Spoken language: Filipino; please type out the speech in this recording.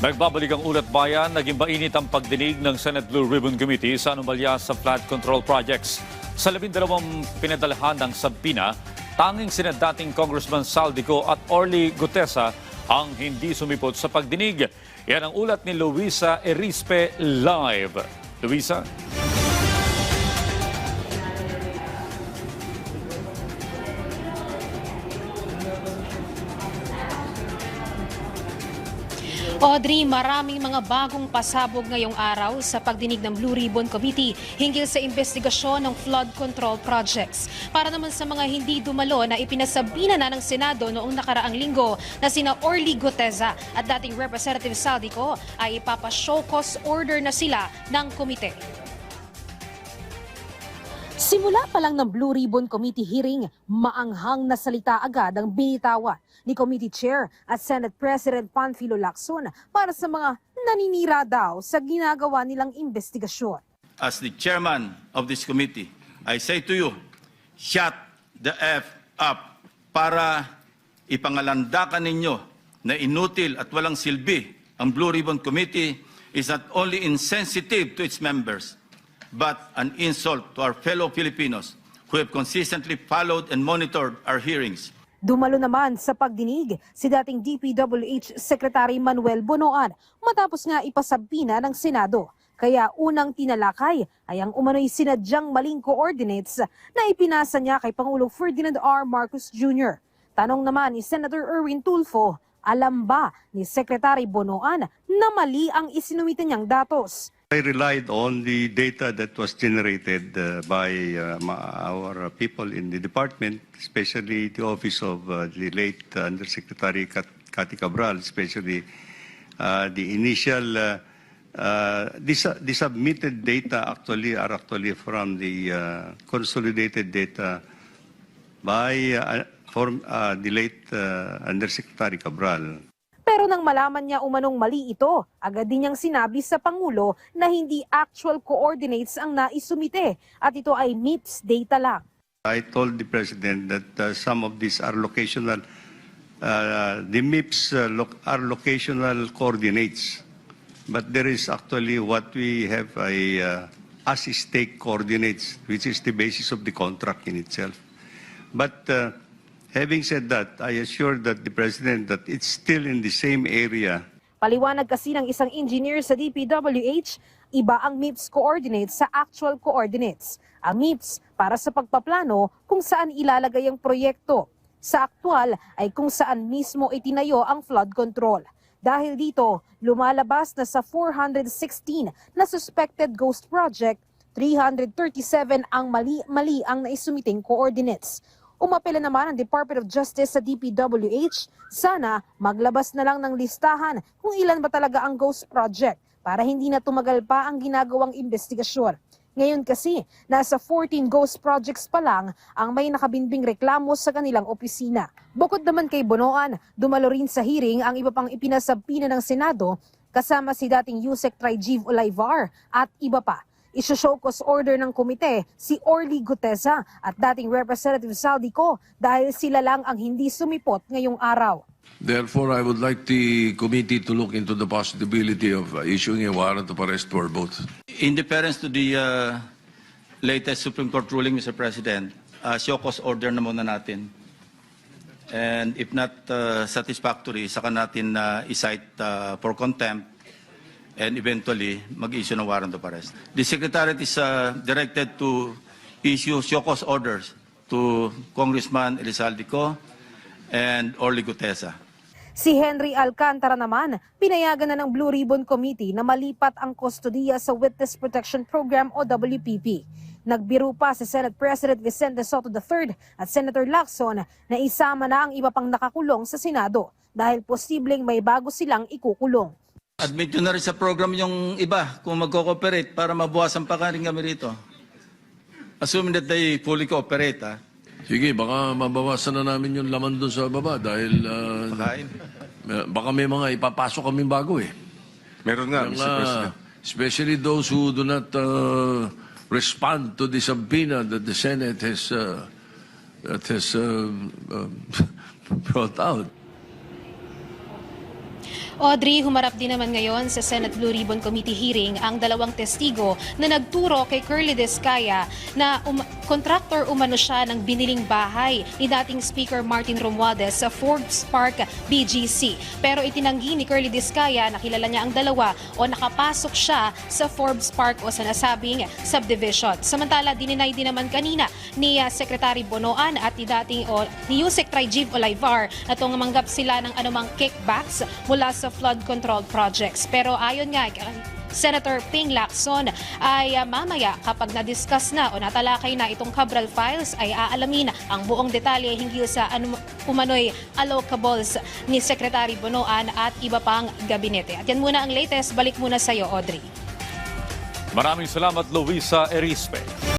Nagbabalik ang ulat bayan, naging mainit ang pagdinig ng Senate Blue Ribbon Committee sa anomalya sa flood control projects. Sa 12 pinadalahan ng sabpina, tanging sina dating Congressman Saldico at Orly Gutesa ang hindi sumipot sa pagdinig. Yan ang ulat ni Luisa Erispe live. Luisa? Audrey, maraming mga bagong pasabog ngayong araw sa pagdinig ng Blue Ribbon Committee hinggil sa investigasyon ng flood control projects. Para naman sa mga hindi dumalo na ipinasabina na ng Senado noong nakaraang linggo na sina Orly Gutesa at dating Representative Saldico ay ipapa-show cause order na sila ng komite. Simula pa lang ng Blue Ribbon Committee hearing, maanghang na salita agad ang binitawan ni Committee Chair at Senate President Panfilo Lacson para sa mga naninira daw sa ginagawa nilang investigasyon. As the chairman of this committee, I say to you, shut the F up para ipangalandakan ninyo na inutil at walang silbi ang Blue Ribbon Committee is not only insensitive to its members, but an insult to our fellow Filipinos who have consistently followed and monitored our hearings. Dumalo naman sa pagdinig si dating DPWH Secretary Manuel Bonoan matapos nga ipasabina ng Senado. Kaya unang tinalakay ay ang umano'y sinadyang maling coordinates na ipinasa niya kay Pangulong Ferdinand R. Marcos Jr. Tanong naman ni Senator Erwin Tulfo, alam ba ni Secretary Bonoan na mali ang isinumite niyang datos? I relied on the data that was generated by our people in the department, especially the office of the late Undersecretary Cathy Cabral, especially the initial, the submitted data are actually from the consolidated data by the late Undersecretary Cabral. Pero nang malaman niya umanong mali ito, agad din niyang sinabi sa Pangulo na hindi actual coordinates ang naisumite at ito ay MIPS data lang. I told the President that some of these are locational, the MIPS are locational coordinates. But there is actually what we have as stake coordinates, which is the basis of the contract in itself. But having said that, I assure that the President that it's still in the same area. Paliwanag kasi ng isang engineer sa DPWH, iba ang MIPS coordinates sa actual coordinates. Ang MIPS para sa pagpaplano kung saan ilalagay ang proyekto. Sa aktual ay kung saan mismo itinayo ang flood control. Dahil dito, lumalabas na sa 416 na suspected ghost project, 337 ang mali ang naisumiting coordinates. Umapela naman ang Department of Justice sa DPWH, sana maglabas na lang ng listahan kung ilan ba talaga ang ghost project para hindi na tumagal pa ang ginagawang investigasyon. Ngayon kasi, nasa 14 ghost projects pa lang ang may nakabinbing reklamo sa kanilang opisina. Bukod naman kay Bonoan, dumalo rin sa hearing ang iba pang ipinasabpina ng Senado kasama si dating Yusek Trijiv Olivar at iba pa. Isushow cause order ng komite si Orly Gutesa at dating Representative Saldico dahil sila lang ang hindi sumipot ngayong araw. Therefore, I would like the committee to look into the possibility of issuing a warrant of arrest for both. In deference to the latest Supreme Court ruling, Mr. President, show cause order na muna natin. And if not satisfactory, saka natin i-cite for contempt and eventually mag-issue ng warrant of arrest. The Secretariat is directed to issue show cause orders to Congressman Elizaldico and Orly Gutesa. Si Henry Alcantara naman, pinayagan na ng Blue Ribbon Committee na malipat ang kustodiya sa Witness Protection Program o WPP. Nagbiro pa si Senate President Vicente Soto III at Senator Lacson na isama na ang iba pang nakakulong sa Senado dahil posibleng may bago silang ikukulong. Admit nyo na rin sa program yung iba kung mag-cooperate para mabuwasan pa rin kami rito. Assuming that they fully cooperate, ha? Sige, baka mabawasan na namin yung laman doon sa baba dahil baka may mga ipapasok kami bago eh. Meron nga, Mr. President. Especially those who do not respond to the subpoena that the Senate has brought out. Audrey, humarap din naman ngayon sa Senate Blue Ribbon Committee hearing ang dalawang testigo na nagturo kay Curly Descaya na contractor umano siya ng biniling bahay ni dating Speaker Martin Romualdez sa Forbes Park, BGC. Pero itinanggi ni Curly Descaya na kilala niya ang dalawa o nakapasok siya sa Forbes Park o sa nasabing subdivision. Samantala, dininay din naman kanina ni Secretary Bonoan at ni Yusek Trajiv Olivar na tumanggap sila ng anumang kickbacks mula sa flood control projects. Pero ayon nga Senator Ping Lacson ay mamaya kapag na-discuss na o natalakay na itong Cabral files ay aalamin ang buong detalye hinggil sa umano'y allocables ni Secretary Bonoan at iba pang gabinete. At yan muna ang latest. Balik muna sa iyo, Audrey. Maraming salamat, Luisa Erispe.